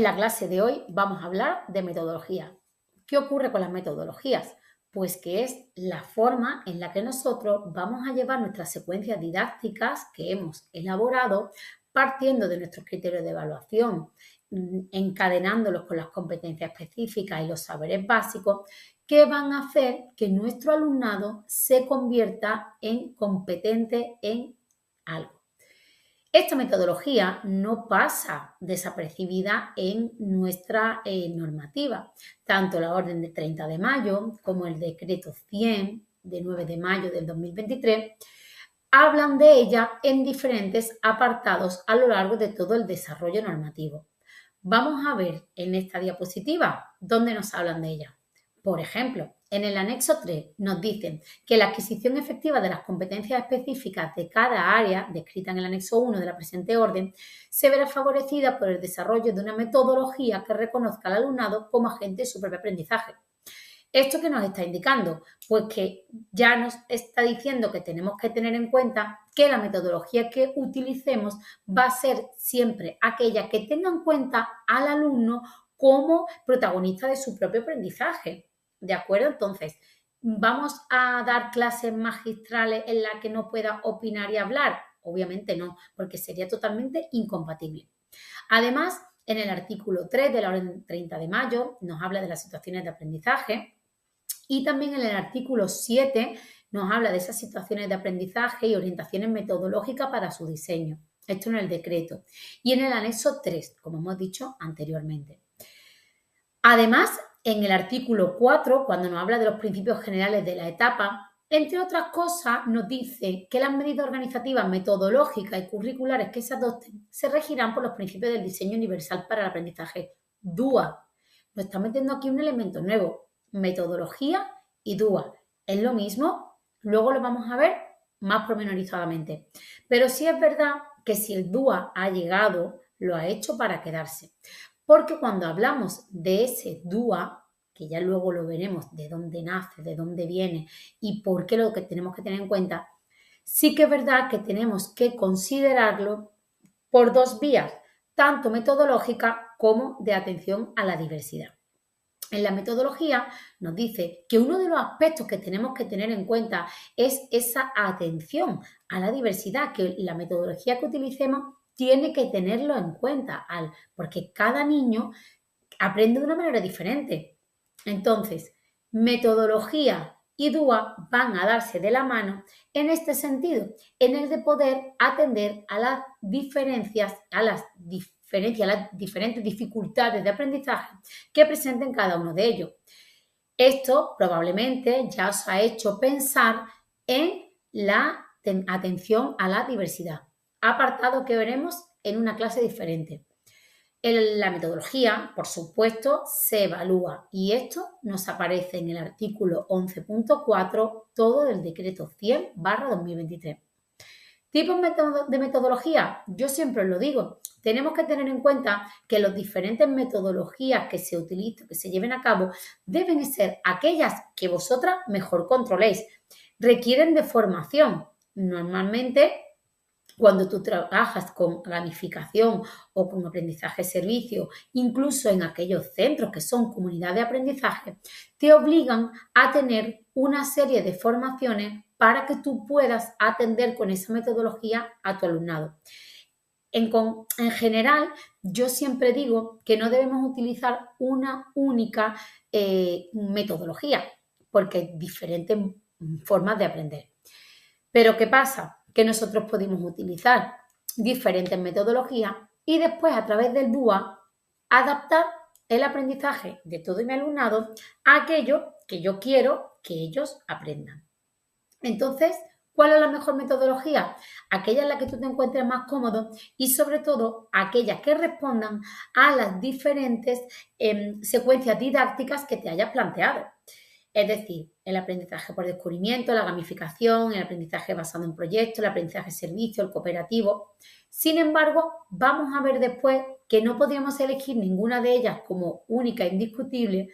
la clase de hoy vamos a hablar de metodología. ¿Qué ocurre con las metodologías? Pues que es la forma en la que nosotros vamos a llevar nuestras secuencias didácticas que hemos elaborado partiendo de nuestros criterios de evaluación, encadenándolos con las competencias específicas y los saberes básicos que van a hacer que nuestro alumnado se convierta en competente en algo. Esta metodología no pasa desapercibida en nuestra normativa. Tanto la orden de 30 de mayo como el decreto 100 de 9 de mayo del 2023 hablan de ella en diferentes apartados a lo largo de todo el desarrollo normativo. Vamos a ver en esta diapositiva dónde nos hablan de ella. Por ejemplo, en el anexo 3 nos dicen que la adquisición efectiva de las competencias específicas de cada área, descrita en el anexo 1 de la presente orden, se verá favorecida por el desarrollo de una metodología que reconozca al alumnado como agente de su propio aprendizaje. ¿Esto qué nos está indicando? Pues que ya nos está diciendo que tenemos que tener en cuenta que la metodología que utilicemos va a ser siempre aquella que tenga en cuenta al alumno como protagonista de su propio aprendizaje. ¿De acuerdo? Entonces, ¿vamos a dar clases magistrales en las que no pueda opinar y hablar? Obviamente no, porque sería totalmente incompatible. Además, en el artículo 3 de la orden 30 de mayo nos habla de las situaciones de aprendizaje y también en el artículo 7 nos habla de esas situaciones de aprendizaje y orientaciones metodológicas para su diseño. Esto en el decreto. Y en el anexo 3, como hemos dicho anteriormente. Además, en el artículo 4, cuando nos habla de los principios generales de la etapa, entre otras cosas, nos dice que las medidas organizativas, metodológicas y curriculares que se adopten se regirán por los principios del diseño universal para el aprendizaje, DUA. Nos está metiendo aquí un elemento nuevo, metodología y DUA. Es lo mismo, luego lo vamos a ver más pormenorizadamente. Pero sí es verdad que si el DUA ha llegado, lo ha hecho para quedarse. Porque cuando hablamos de ese DUA, que ya luego lo veremos de dónde nace, de dónde viene y por qué lo que tenemos que tener en cuenta, sí que es verdad que tenemos que considerarlo por dos vías, tanto metodológica como de atención a la diversidad. En la metodología nos dice que uno de los aspectos que tenemos que tener en cuenta es esa atención a la diversidad, que la metodología que utilicemos tiene que tenerlo en cuenta, porque cada niño aprende de una manera diferente. Entonces, metodología y DUA van a darse de la mano en este sentido, en el de poder atender a las diferencias, a las diferentes dificultades de aprendizaje que presenten cada uno de ellos. Esto probablemente ya os ha hecho pensar en la atención a la diversidad, apartado que veremos en una clase diferente. La metodología, por supuesto, se evalúa y esto nos aparece en el artículo 11.4 todo del decreto 100/2023. ¿Tipos de metodología? Yo siempre os lo digo, tenemos que tener en cuenta que las diferentes metodologías que se utilicen, que se lleven a cabo, deben ser aquellas que vosotras mejor controléis. Requieren de formación. Normalmente, cuando tú trabajas con gamificación o con aprendizaje-servicio, incluso en aquellos centros que son comunidades de aprendizaje, te obligan a tener una serie de formaciones para que tú puedas atender con esa metodología a tu alumnado. En general, yo siempre digo que no debemos utilizar una única metodología, porque hay diferentes formas de aprender. Pero ¿qué pasa? Que nosotros podemos utilizar diferentes metodologías y después a través del DUA adaptar el aprendizaje de todo mi alumnado a aquello que yo quiero que ellos aprendan. Entonces, ¿cuál es la mejor metodología? Aquella en la que tú te encuentres más cómodo y sobre todo aquellas que respondan a las diferentes secuencias didácticas que te hayas planteado. Es decir, el aprendizaje por descubrimiento, la gamificación, el aprendizaje basado en proyectos, el aprendizaje servicio, el cooperativo. Sin embargo, vamos a ver después que no podríamos elegir ninguna de ellas como única e indiscutible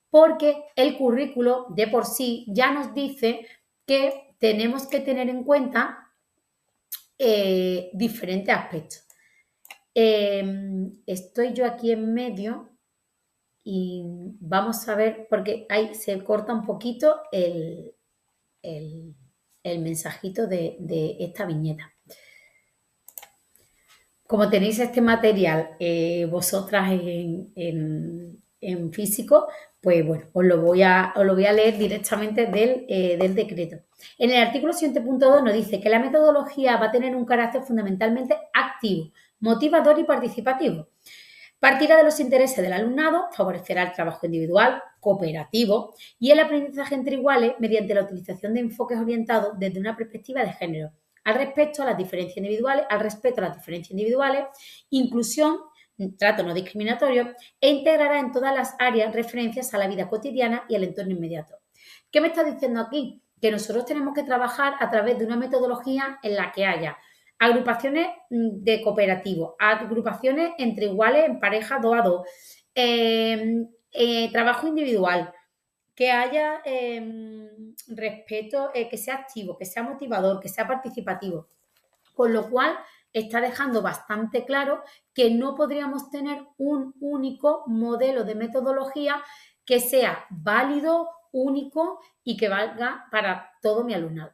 porque el currículo de por sí ya nos dice que tenemos que tener en cuenta diferentes aspectos. Estoy yo aquí en medio y vamos a ver, porque ahí se corta un poquito el- el mensajito de esta viñeta. Como tenéis este material vosotras en físico, pues bueno, os lo voy a leer directamente del decreto. En el artículo 7.2 nos dice que la metodología va a tener un carácter fundamentalmente activo, motivador y participativo. Partirá de los intereses del alumnado, favorecerá el trabajo individual, cooperativo y el aprendizaje entre iguales mediante la utilización de enfoques orientados desde una perspectiva de género, al respeto a las diferencias individuales, inclusión, trato no discriminatorio e integrará en todas las áreas referencias a la vida cotidiana y al entorno inmediato. ¿Qué me está diciendo aquí? Que nosotros tenemos que trabajar a través de una metodología en la que haya agrupaciones de cooperativos, agrupaciones entre iguales en pareja 2 a 2, trabajo individual, que haya respeto, que sea activo, que sea motivador, que sea participativo. Con lo cual está dejando bastante claro que no podríamos tener un único modelo de metodología que sea válido, único y que valga para todo mi alumnado.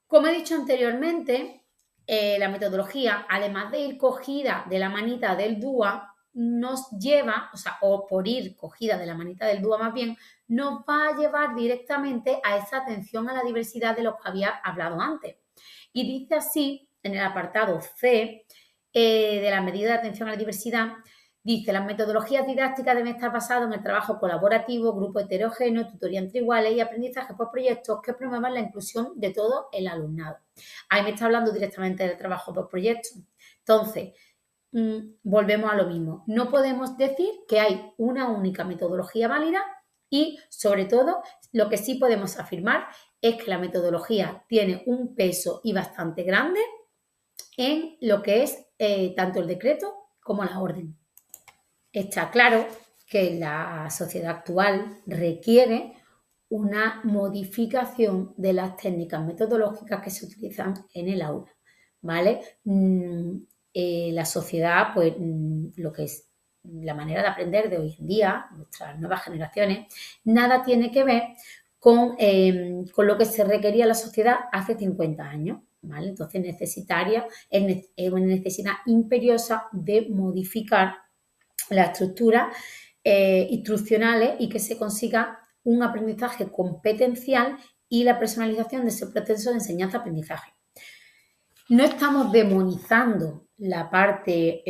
Como he dicho anteriormente, la metodología, además de ir cogida de la manita del DUA, nos lleva, o por ir cogida de la manita del DUA más bien, nos va a llevar directamente a esa atención a la diversidad de los que había hablado antes. Y dice así, en el apartado C de la medida de atención a la diversidad, dice, las metodologías didácticas deben estar basadas en el trabajo colaborativo, grupo heterogéneo, tutoría entre iguales y aprendizaje por proyectos que promuevan la inclusión de todo el alumnado. Ahí me está hablando directamente del trabajo por proyectos. Entonces, volvemos a lo mismo. No podemos decir que hay una única metodología válida y, sobre todo, lo que sí podemos afirmar es que la metodología tiene un peso y bastante grande en lo que es tanto el decreto como la orden. Está claro que la sociedad actual requiere una modificación de las técnicas metodológicas que se utilizan en el aula, ¿vale? La sociedad, pues lo que es la manera de aprender de hoy en día, nuestras nuevas generaciones, nada tiene que ver con lo que se requería la sociedad hace 50 años, ¿vale? Entonces es una necesidad imperiosa de modificar las estructuras instruccionales y que se consiga un aprendizaje competencial y la personalización de ese proceso de enseñanza-aprendizaje. No estamos demonizando la parte,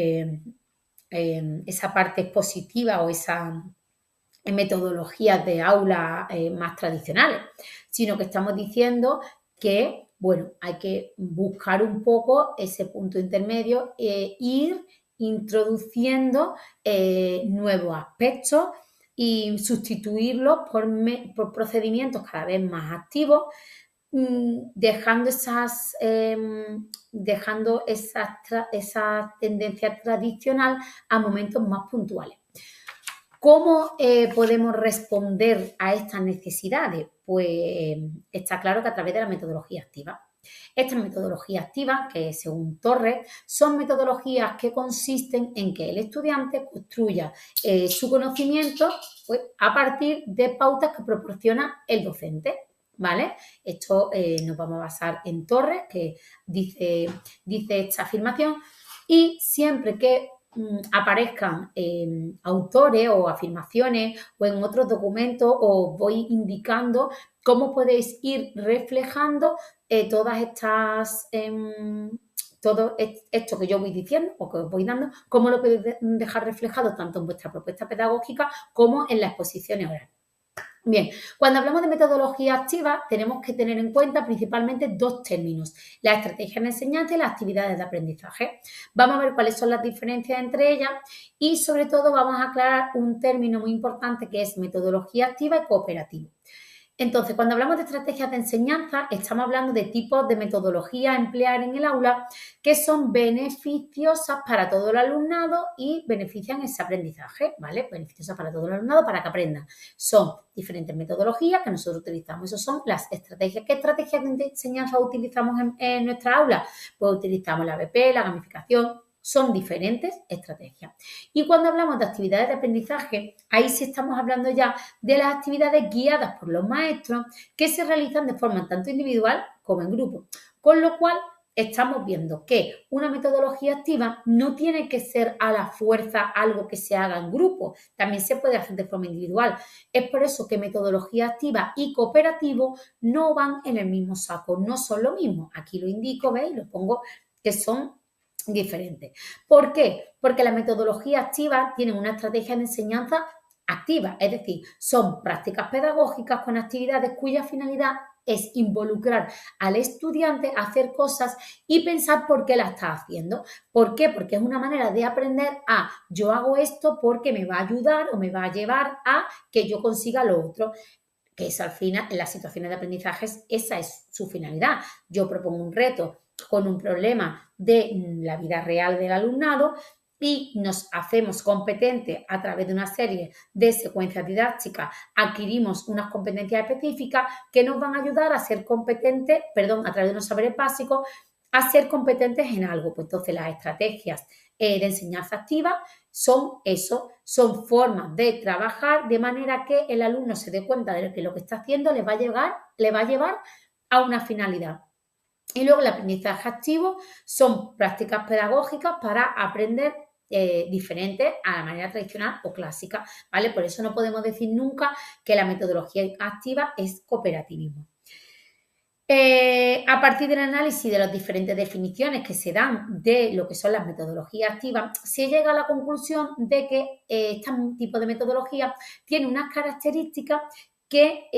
esa parte expositiva o esa metodologías de aula más tradicionales, sino que estamos diciendo que, bueno, hay que buscar un poco ese punto intermedio e ir introduciendo nuevos aspectos y sustituirlos por procedimientos cada vez más activos, dejando esa tendencia tradicional a momentos más puntuales. ¿Cómo podemos responder a estas necesidades? Pues está claro que a través de la metodología activa. Estas metodologías activas, que según Torres, son metodologías que consisten en que el estudiante construya su conocimiento pues, a partir de pautas que proporciona el docente. ¿Vale? Esto nos vamos a basar en Torres, que dice esta afirmación, y siempre que aparezcan autores o afirmaciones o en otros documentos, os voy indicando cómo podéis ir reflejando todas estas, todo esto que yo voy diciendo o que os voy dando, cómo lo podéis dejar reflejado tanto en vuestra propuesta pedagógica como en las exposiciones orales. Bien, cuando hablamos de metodología activa tenemos que tener en cuenta principalmente dos términos, la estrategia de enseñanza y las actividades de aprendizaje. Vamos a ver cuáles son las diferencias entre ellas y sobre todo vamos a aclarar un término muy importante que es metodología activa y cooperativa. Entonces, cuando hablamos de estrategias de enseñanza, estamos hablando de tipos de metodología a emplear en el aula que son beneficiosas para todo el alumnado y benefician ese aprendizaje, ¿vale? Beneficiosas para todo el alumnado para que aprendan. Son diferentes metodologías que nosotros utilizamos. Esas son las estrategias. ¿Qué estrategias de enseñanza utilizamos en nuestra aula? Pues utilizamos la ABP, la gamificación, son diferentes estrategias. Y cuando hablamos de actividades de aprendizaje, ahí sí estamos hablando ya de las actividades guiadas por los maestros que se realizan de forma tanto individual como en grupo. Con lo cual, estamos viendo que una metodología activa no tiene que ser a la fuerza algo que se haga en grupo, también se puede hacer de forma individual. Es por eso que metodología activa y cooperativo no van en el mismo saco, no son lo mismo. Aquí lo indico, ¿veis? Lo pongo que son diferentes. ¿Por qué? Porque la metodología activa tiene una estrategia de enseñanza activa, es decir, son prácticas pedagógicas con actividades cuya finalidad es involucrar al estudiante a hacer cosas y pensar por qué la está haciendo. ¿Por qué? Porque es una manera de aprender a yo hago esto porque me va a ayudar o me va a llevar a que yo consiga lo otro. Que es al final, en las situaciones de aprendizaje, esa es su finalidad. Yo propongo un reto con un problema de la vida real del alumnado y nos hacemos competentes a través de una serie de secuencias didácticas, adquirimos unas competencias específicas que nos van a ayudar a ser competentes, a través de unos saberes básicos, a ser competentes en algo. Pues entonces las estrategias de enseñanza activa son eso, son formas de trabajar de manera que el alumno se dé cuenta de que lo que está haciendo le va a llevar a una finalidad. Y luego el aprendizaje activo son prácticas pedagógicas para aprender diferentes a la manera tradicional o clásica, ¿vale? Por eso no podemos decir nunca que la metodología activa es cooperativismo. A partir del análisis de las diferentes definiciones que se dan de lo que son las metodologías activas, se llega a la conclusión de que este tipo de metodología tiene unas características que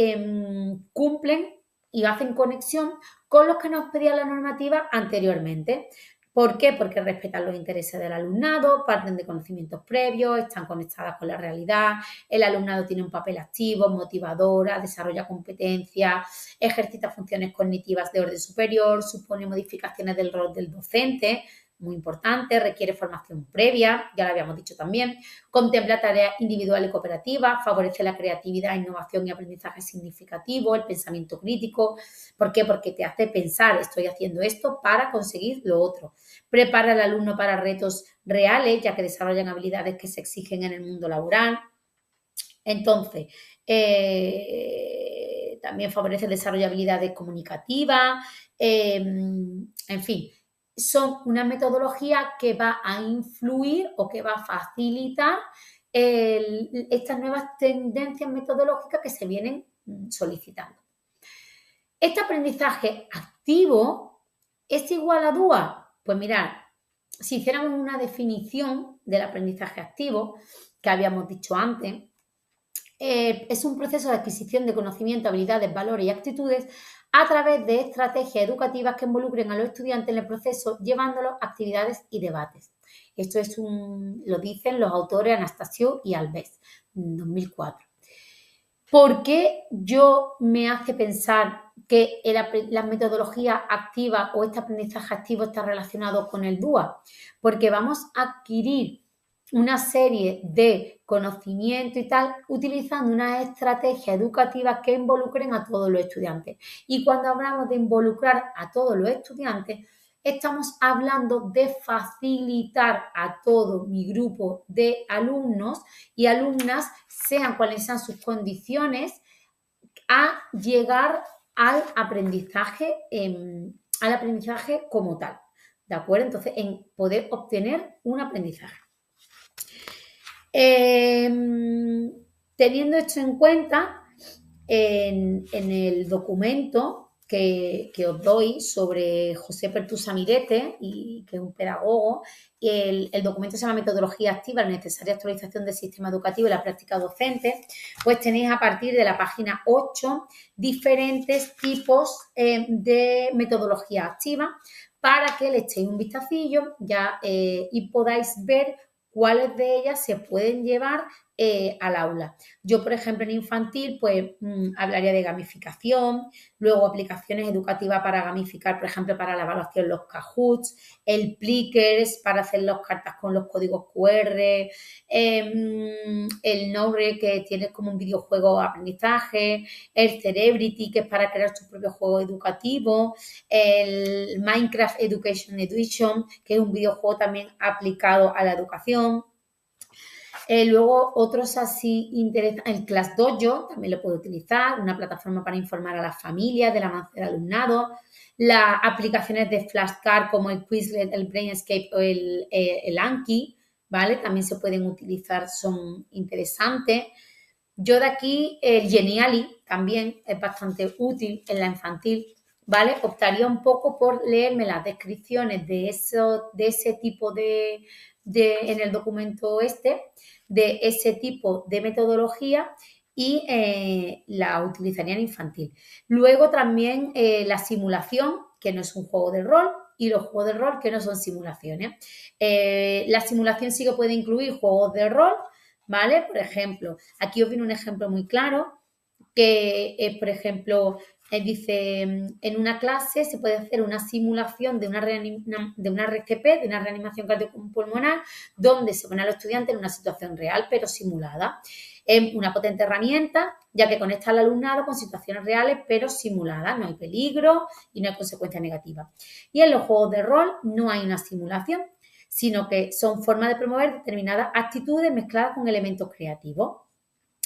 cumplen y hacen conexión con los que nos pedía la normativa anteriormente. ¿Por qué? Porque respetan los intereses del alumnado, parten de conocimientos previos, están conectadas con la realidad, el alumnado tiene un papel activo, motivadora, desarrolla competencias, ejercita funciones cognitivas de orden superior, supone modificaciones del rol del docente, muy importante, requiere formación previa, ya lo habíamos dicho también, contempla tareas individuales y cooperativas, favorece la creatividad, innovación y aprendizaje significativo, el pensamiento crítico. ¿Por qué? Porque te hace pensar, estoy haciendo esto para conseguir lo otro. Prepara al alumno para retos reales, ya que desarrollan habilidades que se exigen en el mundo laboral. Entonces, también favorece el desarrollo de habilidades comunicativas, en fin, son una metodología que va a influir o que va a facilitar estas nuevas tendencias metodológicas que se vienen solicitando. ¿Este aprendizaje activo es igual a DUA? Pues mirad, si hiciéramos una definición del aprendizaje activo, que habíamos dicho antes, es un proceso de adquisición de conocimiento, habilidades, valores y actitudes a través de estrategias educativas que involucren a los estudiantes en el proceso, llevándolos a actividades y debates. Esto lo dicen los autores Anastasio y Alves, en 2004. ¿Por qué me hace pensar que la metodología activa o este aprendizaje activo está relacionado con el DUA? Porque vamos a adquirir una serie de conocimiento y tal utilizando unas estrategias educativas que involucren a todos los estudiantes. Y cuando hablamos de involucrar a todos los estudiantes, estamos hablando de facilitar a todo mi grupo de alumnos y alumnas, sean cuales sean sus condiciones, a llegar al aprendizaje como tal, ¿de acuerdo? Entonces, en poder obtener un aprendizaje. Teniendo esto en cuenta, en el documento que os doy sobre José Pertusa Mirete, que es un pedagogo, el documento se llama Metodología Activa, la necesaria actualización del sistema educativo y la práctica docente, pues tenéis a partir de la página 8 diferentes tipos de metodología activa para que le echéis un vistacillo y podáis ver cuáles de ellas se pueden llevar al aula. Yo, por ejemplo, en infantil, pues hablaría de gamificación, luego aplicaciones educativas para gamificar, por ejemplo, para la evaluación, los Kahoots, el Plickers para hacer las cartas con los códigos QR, el Noure, que tiene como un videojuego de aprendizaje, el Cerebrity, que es para crear tu propio juego educativo, el Minecraft Education Edition, que es un videojuego también aplicado a la educación. Luego otros así interesantes, el Class Dojo también lo puedo utilizar, una plataforma para informar a las familias del avance del alumnado, las aplicaciones de flashcard como el Quizlet, el Brainscape o el Anki, ¿vale? También se pueden utilizar, son interesantes. Yo de aquí, el Geniali también es bastante útil en la infantil, ¿vale? Optaría un poco por leerme las descripciones de ese tipo en el documento de ese tipo de metodología y la utilizaría en infantil. Luego también la simulación, que no es un juego de rol, y los juegos de rol que no son simulaciones. La simulación sí que puede incluir juegos de rol, ¿vale? Por ejemplo, aquí os viene un ejemplo muy claro que, por ejemplo, dice, en una clase se puede hacer una simulación de una RCP, de una reanimación cardiopulmonar, donde se pone a los estudiantes en una situación real, pero simulada. Es una potente herramienta, ya que conecta al alumnado con situaciones reales, pero simuladas. No hay peligro y no hay consecuencias negativas. Y en los juegos de rol no hay una simulación, sino que son formas de promover determinadas actitudes mezcladas con elementos creativos.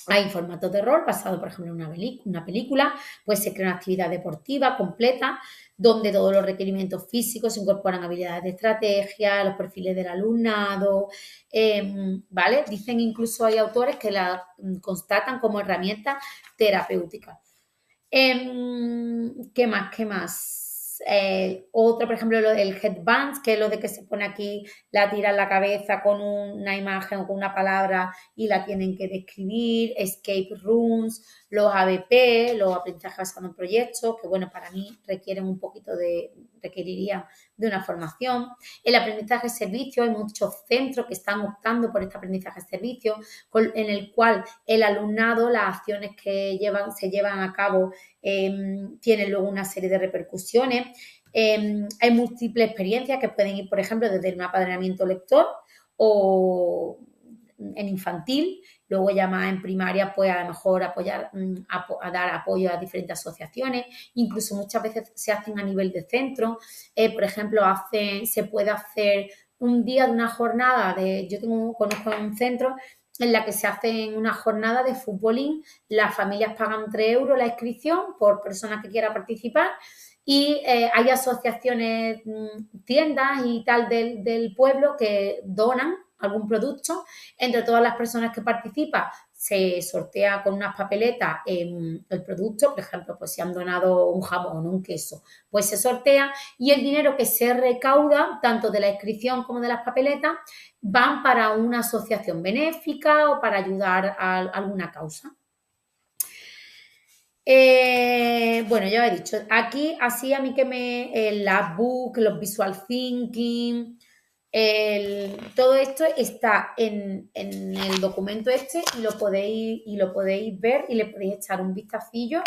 Hay formatos de rol basados, por ejemplo, en una película, pues se crea una actividad deportiva completa donde todos los requerimientos físicos se incorporan habilidades de estrategia, los perfiles del alumnado, ¿vale? Dicen incluso hay autores que la constatan como herramienta terapéutica. ¿Qué más? ¿Qué más? Otro, por ejemplo, el headbands, que es lo de que se pone aquí la tira en la cabeza con una imagen o con una palabra y la tienen que describir, escape rooms, los ABP, los aprendizajes basados en proyectos, que bueno, para mí requerirían de una formación. El aprendizaje servicio, hay muchos centros que están optando por este aprendizaje servicio, en el cual el alumnado, las acciones que se llevan a cabo tienen luego una serie de repercusiones. Hay múltiples experiencias que pueden ir, por ejemplo, desde el apadrinamiento lector o en infantil, luego ya más en primaria, pues a lo mejor apoyar, a dar apoyo a diferentes asociaciones, incluso muchas veces se hacen a nivel de centro, por ejemplo, se puede hacer un día de una jornada conozco un centro en la que se hacen una jornada de futbolín, las familias pagan 3 euros la inscripción por persona que quiera participar y hay asociaciones, tiendas y tal del pueblo que donan algún producto. Entre todas las personas que participan se sortea con unas papeletas el producto, por ejemplo, pues si han donado un jamón o un queso, pues se sortea y el dinero que se recauda, tanto de la inscripción como de las papeletas, van para una asociación benéfica o para ayudar a alguna causa. Bueno, ya he dicho, aquí así a mí el Labbook, los Visual Thinking, todo esto está en el documento y lo podéis ver y le podéis echar un vistacillo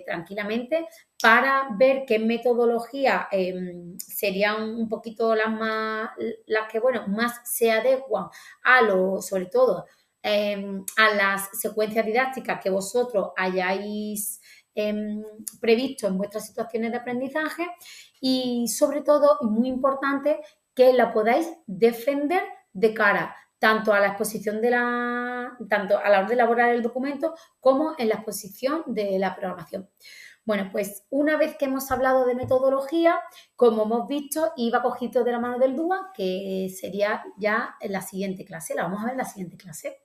tranquilamente para ver qué metodología serían un poquito las que, bueno, más se adecuan sobre todo a las secuencias didácticas que vosotros hayáis previsto en vuestras situaciones de aprendizaje y sobre todo, y muy importante, que la podáis defender de cara tanto a la exposición tanto a la hora de elaborar el documento como en la exposición de la programación. Bueno, pues una vez que hemos hablado de metodología, como hemos visto, iba cogido de la mano del DUA, que sería ya en la siguiente clase. La vamos a ver en la siguiente clase.